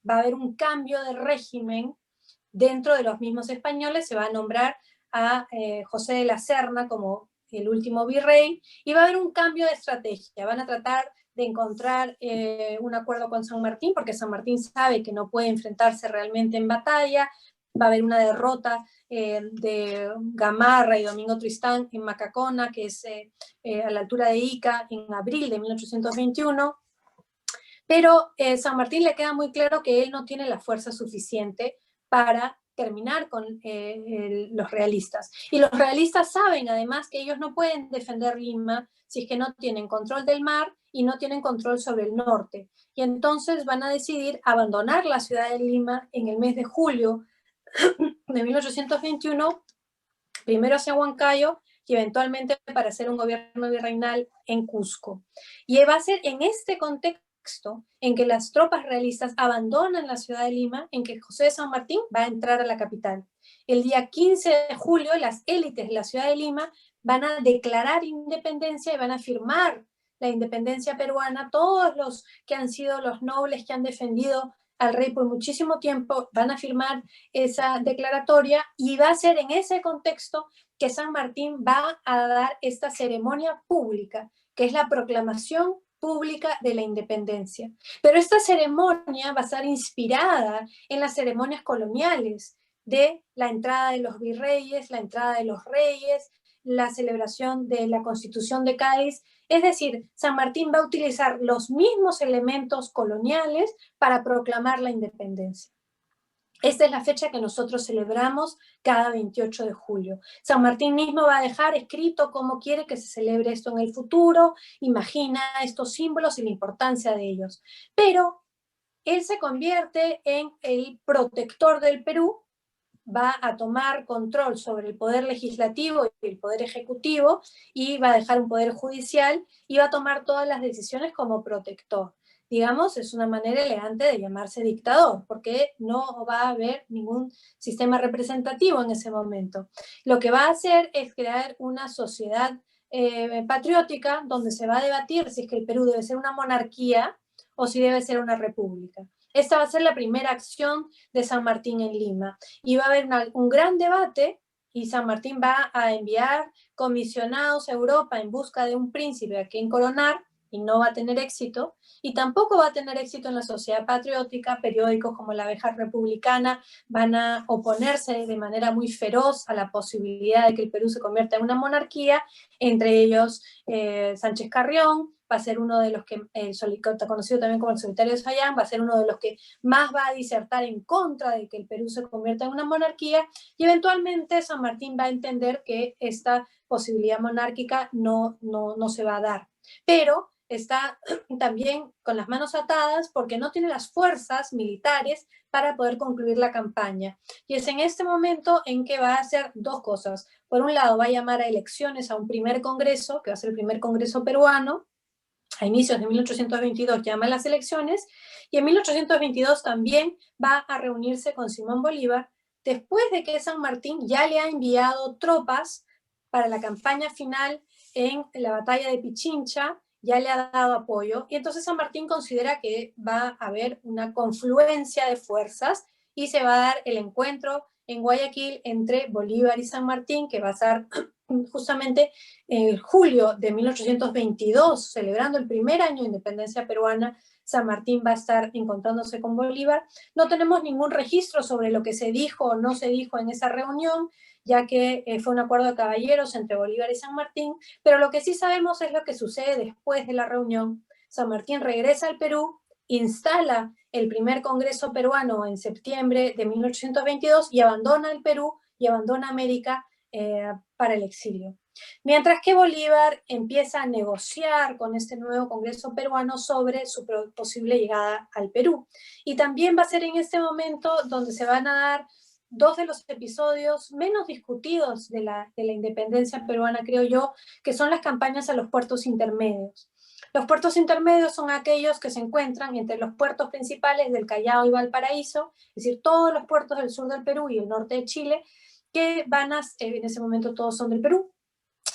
va a haber un cambio de régimen dentro de los mismos españoles. Se va a nombrar a José de la Serna como el último virrey, y va a haber un cambio de estrategia. Van a tratar de encontrar un acuerdo con San Martín, porque San Martín sabe que no puede enfrentarse realmente en batalla. Va a haber una derrota de Gamarra y Domingo Tristán en Macacona, que es a la altura de Ica, en abril de 1821. Pero San Martín le queda muy claro que él no tiene la fuerza suficiente para terminar con los realistas. Y los realistas saben además que ellos no pueden defender Lima si es que no tienen control del mar y no tienen control sobre el norte. Y entonces van a decidir abandonar la ciudad de Lima en el mes de julio de 1821, primero hacia Huancayo y eventualmente para hacer un gobierno virreinal en Cusco. Y va a ser en este contexto en que las tropas realistas abandonan la ciudad de Lima, en que José de San Martín va a entrar a la capital. El día 15 de julio, las élites de la ciudad de Lima van a declarar independencia y van a firmar la independencia peruana. Todos los que han sido los nobles que han defendido al rey por muchísimo tiempo, van a firmar esa declaratoria y va a ser en ese contexto que San Martín va a dar esta ceremonia pública, que es la proclamación pública de la independencia. Pero esta ceremonia va a estar inspirada en las ceremonias coloniales de la entrada de los virreyes, la entrada de los reyes, la celebración de la Constitución de Cádiz. Es decir, San Martín va a utilizar los mismos elementos coloniales para proclamar la independencia. Esta es la fecha que nosotros celebramos cada 28 de julio. San Martín mismo va a dejar escrito cómo quiere que se celebre esto en el futuro, imagina estos símbolos y la importancia de ellos. Pero él se convierte en el protector del Perú, va a tomar control sobre el poder legislativo y el poder ejecutivo y va a dejar un poder judicial y va a tomar todas las decisiones como protector. Digamos, es una manera elegante de llamarse dictador, porque no va a haber ningún sistema representativo en ese momento. Lo que va a hacer es crear una sociedad patriótica donde se va a debatir si es que el Perú debe ser una monarquía o si debe ser una república. Esta va a ser la primera acción de San Martín en Lima. Y va a haber un gran debate y San Martín va a enviar comisionados a Europa en busca de un príncipe a quien coronar y no va a tener éxito. Y tampoco va a tener éxito en la sociedad patriótica. Periódicos como La Abeja Republicana van a oponerse de manera muy feroz a la posibilidad de que el Perú se convierta en una monarquía, entre ellos Sánchez Carrión, va a ser uno de los que, conocido también como el Solitario de Sayán, va a ser uno de los que más va a disertar en contra de que el Perú se convierta en una monarquía, y eventualmente San Martín va a entender que esta posibilidad monárquica no se va a dar. Pero está también con las manos atadas porque no tiene las fuerzas militares para poder concluir la campaña. Y es en este momento en que va a hacer dos cosas. Por un lado, va a llamar a elecciones a un primer congreso, que va a ser el primer congreso peruano. A inicios de 1822 llama a las elecciones, y en 1822 también va a reunirse con Simón Bolívar, después de que San Martín ya le ha enviado tropas para la campaña final en la batalla de Pichincha, ya le ha dado apoyo, y entonces San Martín considera que va a haber una confluencia de fuerzas y se va a dar el encuentro en Guayaquil entre Bolívar y San Martín, que va a ser justamente en julio de 1822, celebrando el primer año de independencia peruana. San Martín va a estar encontrándose con Bolívar. No tenemos ningún registro sobre lo que se dijo o no se dijo en esa reunión, ya que fue un acuerdo de caballeros entre Bolívar y San Martín, pero lo que sí sabemos es lo que sucede después de la reunión. San Martín regresa al Perú, instala el primer Congreso peruano en septiembre de 1822 y abandona el Perú y abandona América para el exilio. Mientras que Bolívar empieza a negociar con este nuevo Congreso peruano sobre su posible llegada al Perú. Y también va a ser en este momento donde se van a dar dos de los episodios menos discutidos de la independencia peruana, creo yo, que son las campañas a los puertos intermedios. Los puertos intermedios son aquellos que se encuentran entre los puertos principales del Callao y Valparaíso, es decir, todos los puertos del sur del Perú y el norte de Chile, que van a, en ese momento todos son del Perú,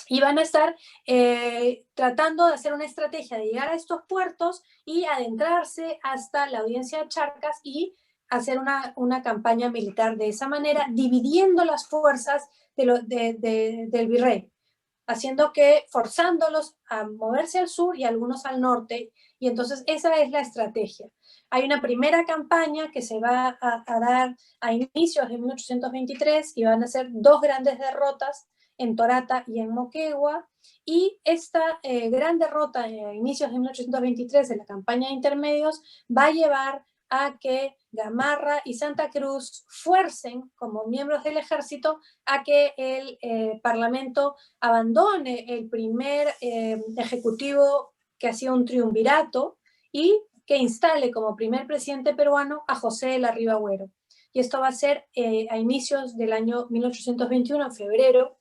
y van a estar tratando de hacer una estrategia de llegar a estos puertos y adentrarse hasta la audiencia de Charcas y hacer una campaña militar de esa manera, dividiendo las fuerzas del virrey, haciendo que, forzándolos a moverse al sur y algunos al norte, y entonces esa es la estrategia. Hay una primera campaña que se va a dar a inicios de 1823 y van a ser dos grandes derrotas en Torata y en Moquegua, y esta gran derrota a inicios de 1823 de la campaña de intermedios va a llevar a que Gamarra y Santa Cruz fuercen como miembros del ejército a que el Parlamento abandone el primer ejecutivo que hacía un triunvirato y que instale como primer presidente peruano a José de la Riva Agüero. Y esto va a ser a inicios del año 1821, en febrero,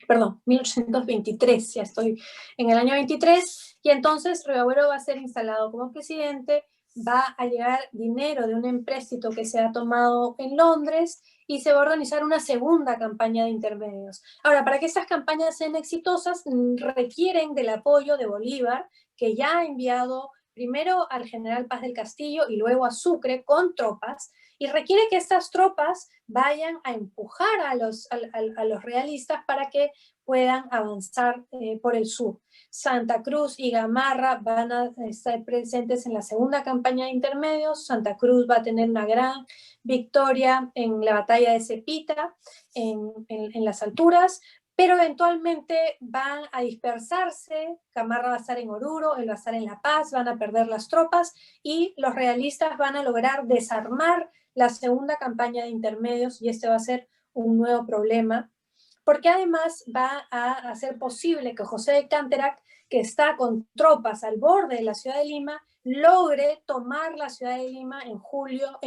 perdón, 1823, ya estoy en el año 23, y entonces Rivagüero va a ser instalado como presidente, va a llegar dinero de un empréstito que se ha tomado en Londres y se va a organizar una segunda campaña de intermedios. Ahora, para que estas campañas sean exitosas, requieren del apoyo de Bolívar, que ya ha enviado primero al general Paz del Castillo y luego a Sucre con tropas, y requiere que estas tropas vayan a empujar a los realistas para que puedan avanzar por el sur. Santa Cruz y Gamarra van a estar presentes en la segunda campaña de intermedios. Santa Cruz va a tener una gran victoria en la batalla de Cepita, en las alturas, pero eventualmente van a dispersarse. Gamarra va a estar en Oruro, él va a estar en La Paz, van a perder las tropas y los realistas van a lograr desarmar la segunda campaña de intermedios, y este va a ser un nuevo problema, porque además va a hacer posible que José de Canterac, que está con tropas al borde de la ciudad de Lima, logre tomar la ciudad de Lima en junio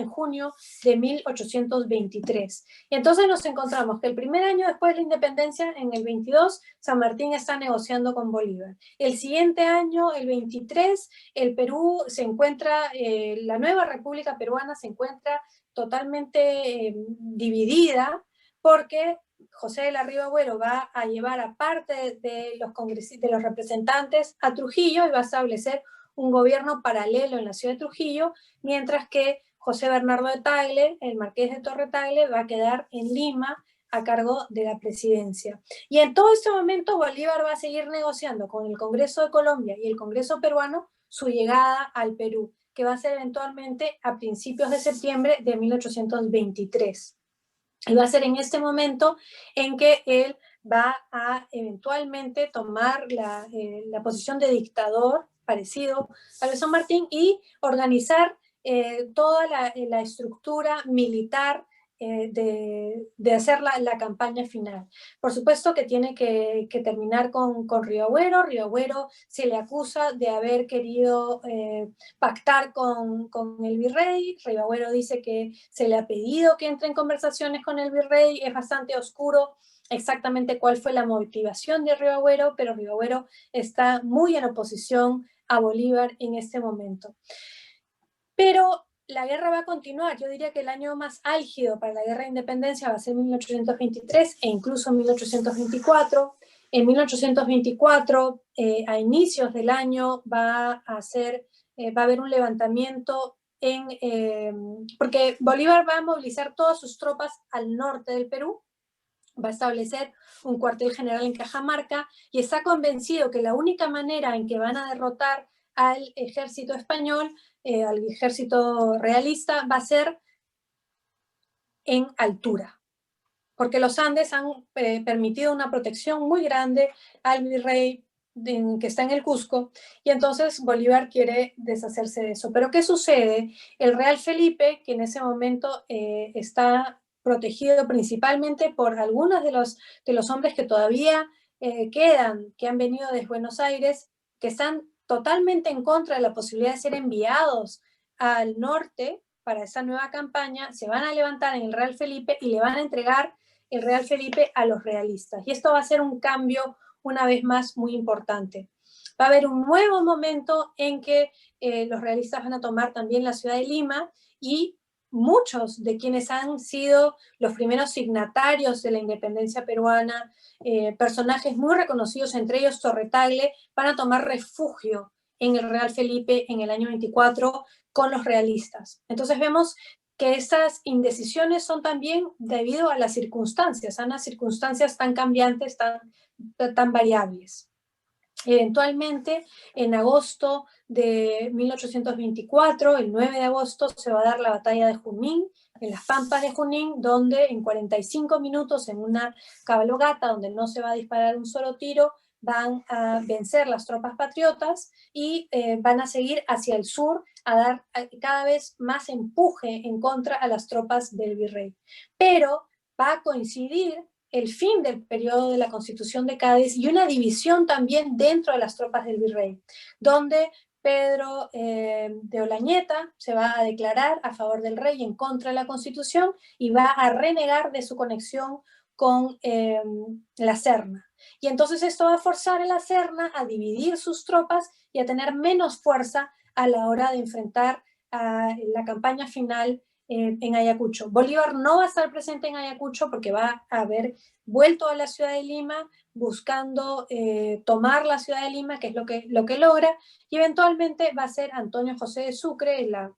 de 1823. Y entonces nos encontramos que el primer año después de la independencia, en el 22, San Martín está negociando con Bolívar. El siguiente año, el 23, el Perú se encuentra, la nueva República Peruana se encuentra totalmente dividida, porque José de la Riva Agüero va a llevar a parte de los representantes a Trujillo y va a establecer un gobierno paralelo en la ciudad de Trujillo, mientras que José Bernardo de Tagle, el marqués de Torre Tagle, va a quedar en Lima a cargo de la presidencia. Y en todo este momento Bolívar va a seguir negociando con el Congreso de Colombia y el Congreso peruano su llegada al Perú, que va a ser eventualmente a principios de septiembre de 1823. Y va a ser en este momento en que él va a eventualmente tomar la posición de dictador, parecido a lo de San Martín, y organizar toda la estructura militar de hacer la campaña final. Por supuesto que tiene que terminar con Río Agüero. Río Agüero se le acusa de haber querido pactar con el virrey. Río Agüero dice que se le ha pedido que entre en conversaciones con el virrey. Es bastante oscuro exactamente cuál fue la motivación de Río Agüero, pero Río Agüero está muy en oposición a Bolívar en este momento. Pero la guerra va a continuar. Yo diría que el año más álgido para la guerra de independencia va a ser 1823 e incluso 1824. En 1824, a inicios del año, va a haber un levantamiento porque Bolívar va a movilizar todas sus tropas al norte del Perú, va a establecer un cuartel general en Cajamarca y está convencido que la única manera en que van a derrotar al ejército español, al ejército realista, va a ser en altura, porque los Andes han permitido una protección muy grande al virrey que está en el Cusco, y entonces Bolívar quiere deshacerse de eso. Pero ¿qué sucede? El Real Felipe, que en ese momento está protegido principalmente por algunos de los hombres que todavía quedan, que han venido desde Buenos Aires, que están totalmente en contra de la posibilidad de ser enviados al norte para esa nueva campaña, se van a levantar en el Real Felipe y le van a entregar el Real Felipe a los realistas. Y esto va a ser un cambio, una vez más, muy importante. Va a haber un nuevo momento en que los realistas van a tomar también la ciudad de Lima, y muchos de quienes han sido los primeros signatarios de la independencia peruana, personajes muy reconocidos, entre ellos Torre Tagle, van a tomar refugio en el Real Felipe en el año 24 con los realistas. Entonces vemos que estas indecisiones son también debido a las circunstancias, a unas circunstancias tan cambiantes, tan variables. Eventualmente, en agosto de 1824, el 9 de agosto, se va a dar la batalla de Junín, en las Pampas de Junín, donde en 45 minutos, en una cabalgata donde no se va a disparar un solo tiro, van a vencer las tropas patriotas y van a seguir hacia el sur a dar cada vez más empuje en contra a las tropas del virrey. Pero va a coincidir el fin del periodo de la Constitución de Cádiz y una división también dentro de las tropas del virrey, donde Pedro de Olañeta se va a declarar a favor del rey en contra de la Constitución y va a renegar de su conexión con la Serna. Y entonces esto va a forzar a la Serna a dividir sus tropas y a tener menos fuerza a la hora de enfrentar la campaña final en Ayacucho. Bolívar no va a estar presente en Ayacucho porque va a haber vuelto a la ciudad de Lima buscando tomar la ciudad de Lima, que es lo que logra, y eventualmente va a ser Antonio José de Sucre, la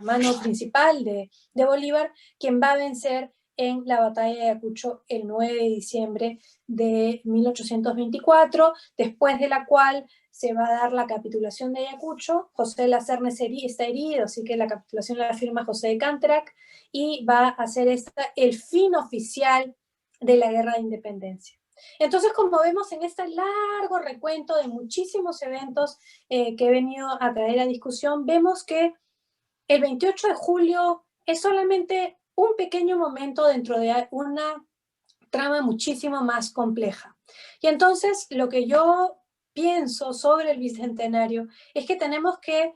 mano principal de Bolívar, quien va a vencer en la batalla de Ayacucho el 9 de diciembre de 1824, después de la cual se va a dar la capitulación de Ayacucho. José de la Serna está herido, así que la capitulación la firma José de Canterac, y va a ser el fin oficial de la Guerra de Independencia. Entonces, como vemos en este largo recuento de muchísimos eventos que he venido a traer a discusión, vemos que el 28 de julio es solamente un pequeño momento dentro de una trama muchísimo más compleja. Y entonces, lo que yo pienso sobre el Bicentenario es que tenemos que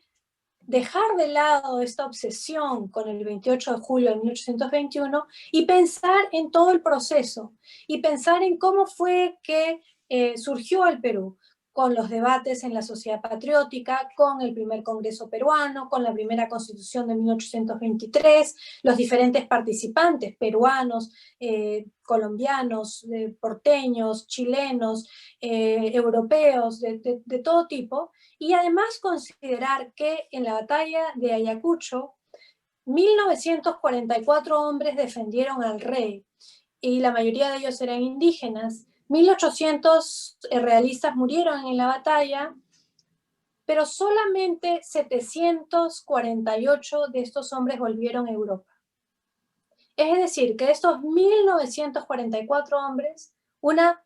dejar de lado esta obsesión con el 28 de julio de 1821 y pensar en todo el proceso y pensar en cómo fue que surgió el Perú, con los debates en la sociedad patriótica, con el primer Congreso peruano, con la primera Constitución de 1823, los diferentes participantes peruanos, colombianos, porteños, chilenos, europeos, de todo tipo, y además considerar que en la batalla de Ayacucho 1944 hombres defendieron al rey y la mayoría de ellos eran indígenas. 1800 realistas murieron en la batalla, pero solamente 748 de estos hombres volvieron a Europa. Es decir, que de estos 1944 hombres, una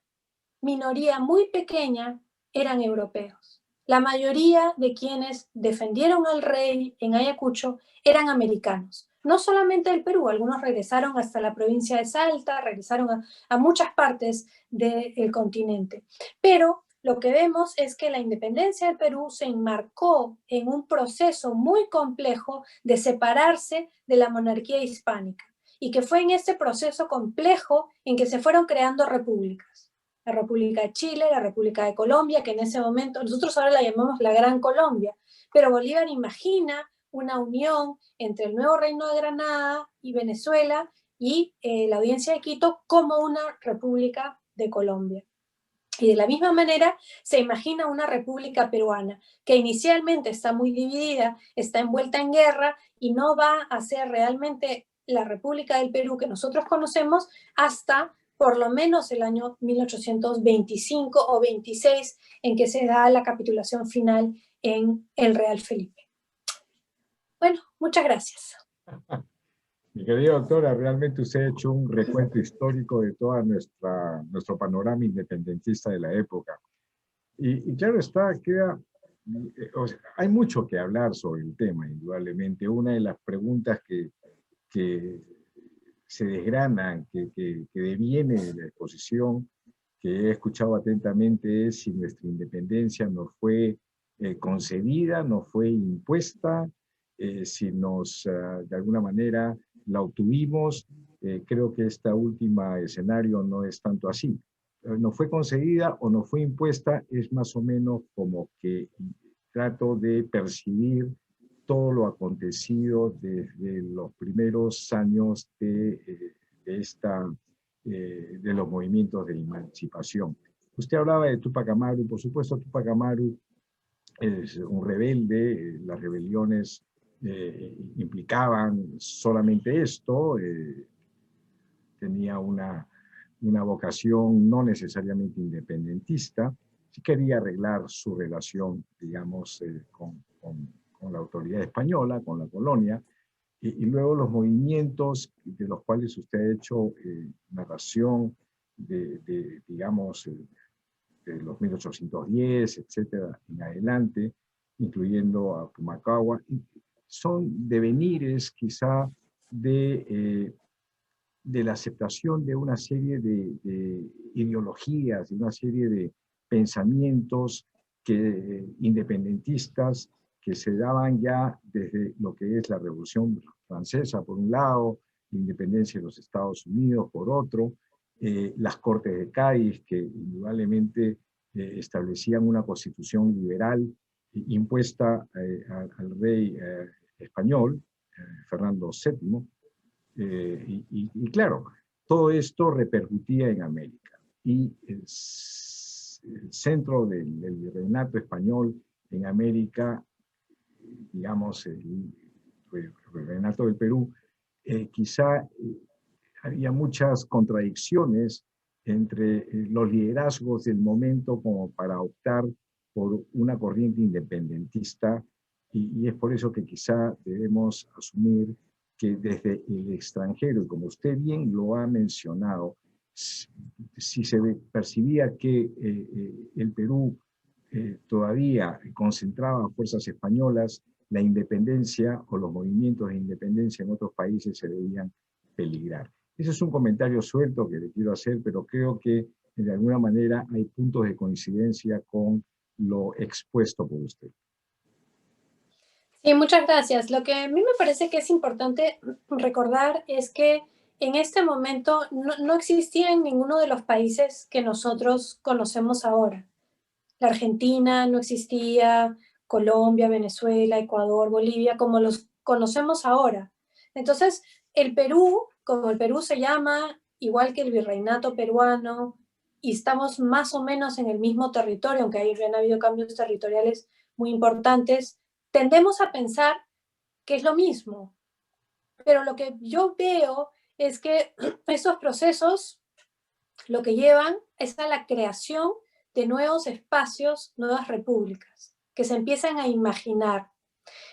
minoría muy pequeña eran europeos. La mayoría de quienes defendieron al rey en Ayacucho eran americanos. No solamente del Perú, algunos regresaron hasta la provincia de Salta, regresaron a muchas partes del continente. Pero lo que vemos es que la independencia del Perú se enmarcó en un proceso muy complejo de separarse de la monarquía hispánica y que fue en este proceso complejo en que se fueron creando repúblicas. La República de Chile, la República de Colombia, que en ese momento, nosotros ahora la llamamos la Gran Colombia, pero Bolívar imagina una unión entre el nuevo Reino de Granada y Venezuela y la Audiencia de Quito como una República de Colombia. Y de la misma manera se imagina una república peruana que inicialmente está muy dividida, está envuelta en guerra y no va a ser realmente la República del Perú que nosotros conocemos hasta por lo menos el año 1825 o 26 en que se da la capitulación final en el Real Felipe. Bueno, muchas gracias. Mi querida doctora, realmente usted ha hecho un recuento histórico de todo nuestro panorama independentista de la época. Y claro está, o sea, hay mucho que hablar sobre el tema, indudablemente. Una de las preguntas que se desgranan, que deviene de la exposición, que he escuchado atentamente, es si nuestra independencia nos fue concedida, nos fue impuesta, si de alguna manera la obtuvimos. Creo que este último escenario no es tanto así. No fue concedida o no fue impuesta, es más o menos como que trato de percibir todo lo acontecido desde los primeros años de los movimientos de emancipación. Usted hablaba de Túpac Amaru, por supuesto Túpac Amaru es un rebelde, las rebeliones implicaban solamente esto, tenía una vocación no necesariamente independentista, sí quería arreglar su relación, digamos, con la autoridad española, con la colonia, y luego los movimientos de los cuales usted ha hecho narración digamos, de los 1810, etcétera, en adelante, incluyendo a Pumacahua, son devenires quizá de la aceptación de una serie de ideologías, de una serie de pensamientos independentistas que se daban ya desde lo que es la Revolución Francesa, por un lado, la independencia de los Estados Unidos, por otro, las Cortes de Cádiz, que indudablemente establecían una constitución liberal impuesta al rey español, Fernando VII. Y claro, todo esto repercutía en América. Y el centro del virreinato español en América, digamos, el virreinato del Perú, quizá había muchas contradicciones entre los liderazgos del momento como para optar por una corriente independentista, y es por eso que quizá debemos asumir que desde el extranjero, y como usted bien lo ha mencionado, si se percibía que el Perú todavía concentraba fuerzas españolas, la independencia o los movimientos de independencia en otros países se veían peligrar. Ese es un comentario suelto que le quiero hacer, pero creo que de alguna manera hay puntos de coincidencia con lo expuesto por usted. Sí, muchas gracias. Lo que a mí me parece que es importante recordar es que en este momento no existía en ninguno de los países que nosotros conocemos ahora. La Argentina no existía, Colombia, Venezuela, Ecuador, Bolivia, como los conocemos ahora. Entonces, el Perú, como el Perú se llama, igual que el virreinato peruano, y estamos más o menos en el mismo territorio, aunque ahí han habido cambios territoriales muy importantes, tendemos a pensar que es lo mismo. Pero lo que yo veo es que esos procesos lo que llevan es a la creación de nuevos espacios, nuevas repúblicas, que se empiezan a imaginar.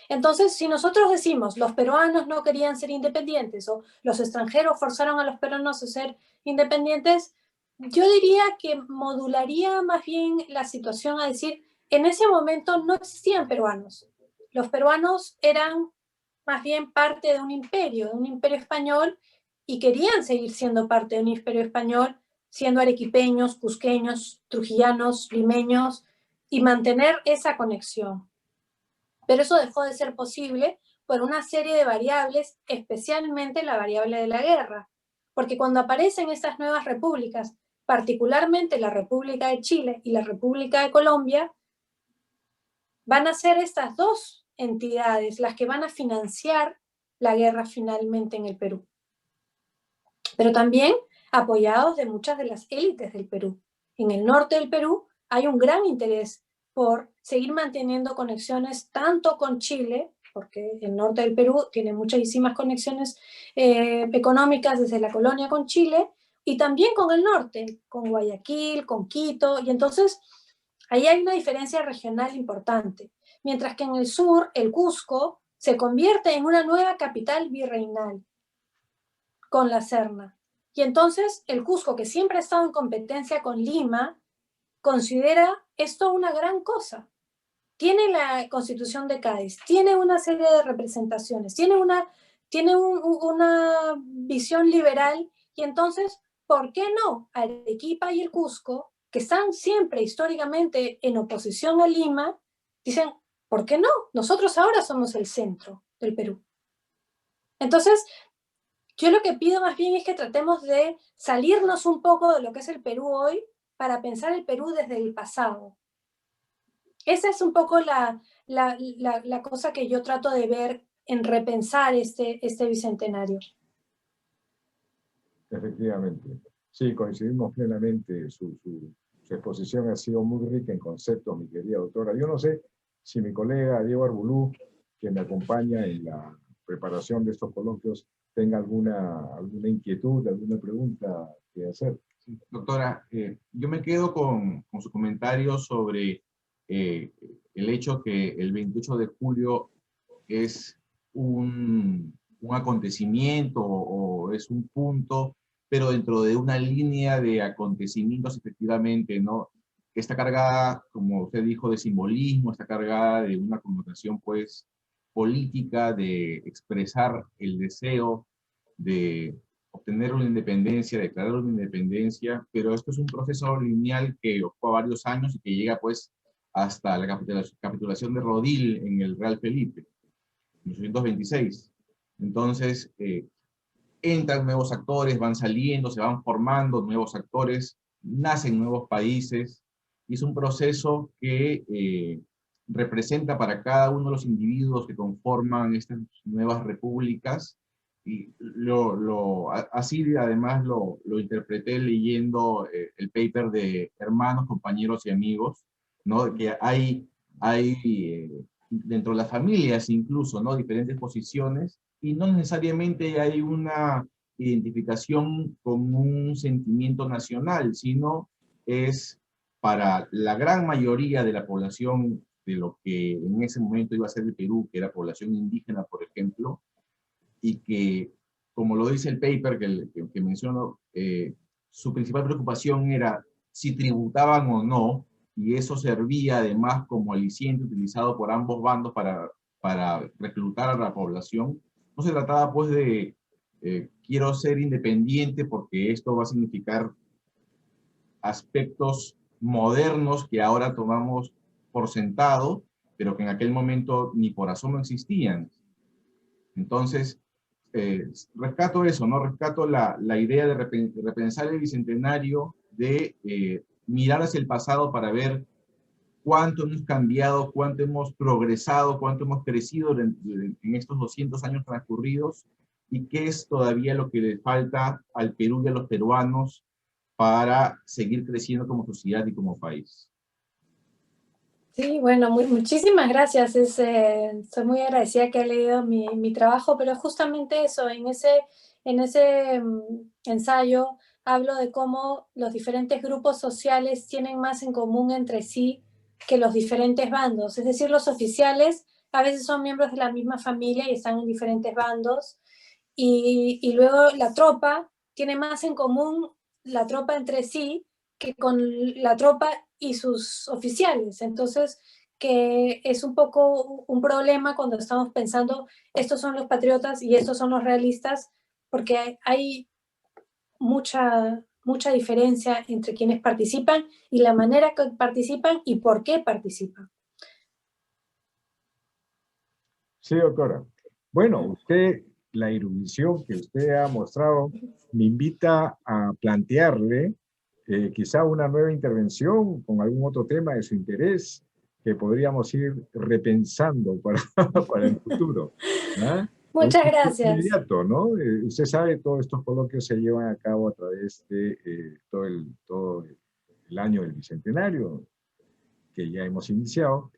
Entonces, si nosotros decimos los peruanos no querían ser independientes o los extranjeros forzaron a los peruanos a ser independientes, yo diría que modularía más bien la situación a decir, en ese momento no existían peruanos. Los peruanos eran más bien parte de un imperio español, y querían seguir siendo parte de un imperio español, siendo arequipeños, cusqueños, trujillanos, limeños, y mantener esa conexión. Pero eso dejó de ser posible por una serie de variables, especialmente la variable de la guerra. Porque cuando aparecen estas nuevas repúblicas, particularmente la República de Chile y la República de Colombia, van a ser estas dos entidades las que van a financiar la guerra finalmente en el Perú. Pero también apoyados de muchas de las élites del Perú. En el norte del Perú hay un gran interés por seguir manteniendo conexiones tanto con Chile, porque el norte del Perú tiene muchísimas conexiones económicas desde la colonia con Chile, y también con el norte, con Guayaquil, con Quito, y entonces ahí hay una diferencia regional importante. Mientras que en el sur, el Cusco se convierte en una nueva capital virreinal con la Serna. Y entonces el Cusco, que siempre ha estado en competencia con Lima, considera esto una gran cosa. Tiene la Constitución de Cádiz, tiene una serie de representaciones, tiene una visión liberal, y entonces, ¿por qué no Arequipa y el Cusco, que están siempre históricamente en oposición a Lima, dicen, ¿por qué no? Nosotros ahora somos el centro del Perú. Entonces, yo lo que pido más bien es que tratemos de salirnos un poco de lo que es el Perú hoy para pensar el Perú desde el pasado. Esa es un poco la cosa que yo trato de ver en repensar este bicentenario. Efectivamente. Sí, coincidimos plenamente. Su exposición ha sido muy rica en conceptos, mi querida doctora. Yo no sé si mi colega Diego Arbulú, que me acompaña en la preparación de estos coloquios, tenga alguna inquietud, alguna pregunta que hacer. Sí, doctora, yo me quedo con su comentario sobre el hecho que el 28 de julio es un acontecimiento o es un punto, pero dentro de una línea de acontecimientos efectivamente, ¿no? Que está cargada, como usted dijo, de simbolismo, está cargada de una connotación, pues, política, de expresar el deseo de obtener una independencia, declarar una independencia, pero esto es un proceso lineal que ocupa varios años y que llega, pues, hasta la capitulación de Rodil en el Real Felipe, en 1826. Entonces, entran nuevos actores, van saliendo, se van formando nuevos actores, nacen nuevos países, y es un proceso que representa para cada uno de los individuos que conforman estas nuevas repúblicas. Y así además lo interpreté leyendo el paper de Hermanos, Compañeros y Amigos, ¿no? Que hay dentro de las familias incluso, ¿no? Diferentes posiciones, y no necesariamente hay una identificación con un sentimiento nacional, sino es para la gran mayoría de la población de lo que en ese momento iba a ser el Perú, que era población indígena, por ejemplo, y que, como lo dice el paper que menciono, su principal preocupación era si tributaban o no, y eso servía además como aliciente utilizado por ambos bandos para reclutar a la población. No se trataba pues de quiero ser independiente porque esto va a significar aspectos modernos que ahora tomamos por sentado, pero que en aquel momento ni por asomo existían. Entonces, rescato eso, ¿no? Rescato la idea de repensar el Bicentenario, de mirar hacia el pasado para ver cuánto hemos cambiado, cuánto hemos progresado, cuánto hemos crecido en estos 200 años transcurridos, y qué es todavía lo que le falta al Perú y a los peruanos para seguir creciendo como sociedad y como país. Sí, bueno, muchísimas gracias. Soy muy agradecida que haya leído mi trabajo, pero justamente eso, en ese ensayo hablo de cómo los diferentes grupos sociales tienen más en común entre sí que los diferentes bandos. Es decir, los oficiales a veces son miembros de la misma familia y están en diferentes bandos, y luego la tropa tiene más en común la tropa entre sí que con la tropa y sus oficiales. Entonces, que es un poco un problema cuando estamos pensando, estos son los patriotas y estos son los realistas, porque hay mucha diferencia entre quienes participan y la manera que participan y por qué participan. Sí, doctora. Bueno, la erudición que usted ha mostrado me invita a plantearle quizá una nueva intervención con algún otro tema de su interés que podríamos ir repensando para el futuro. ¿Ah? Muchas gracias. Inmediato, ¿no? Usted sabe, todos estos coloquios se llevan a cabo a través de todo el año del Bicentenario, que ya hemos iniciado.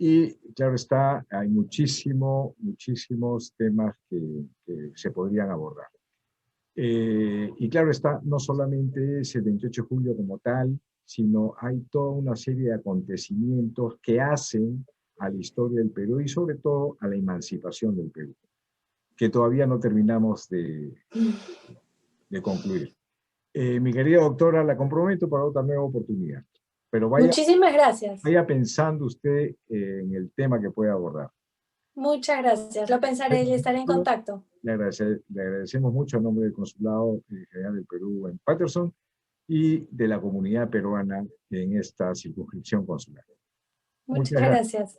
Y claro está, hay muchísimos temas que se podrían abordar. Y claro está, no solamente es el 28 de julio como tal, sino hay toda una serie de acontecimientos que hacen a la historia del Perú y sobre todo a la emancipación del Perú, que todavía no terminamos de concluir. Mi querida doctora, la comprometo para otra nueva oportunidad. Pero muchísimas gracias. Vaya pensando usted en el tema que puede abordar. Muchas gracias. Lo pensaré y estaré en contacto. Le agradecemos mucho en nombre del Consulado General del Perú en Paterson y de la comunidad peruana en esta circunscripción consular. Muchas gracias.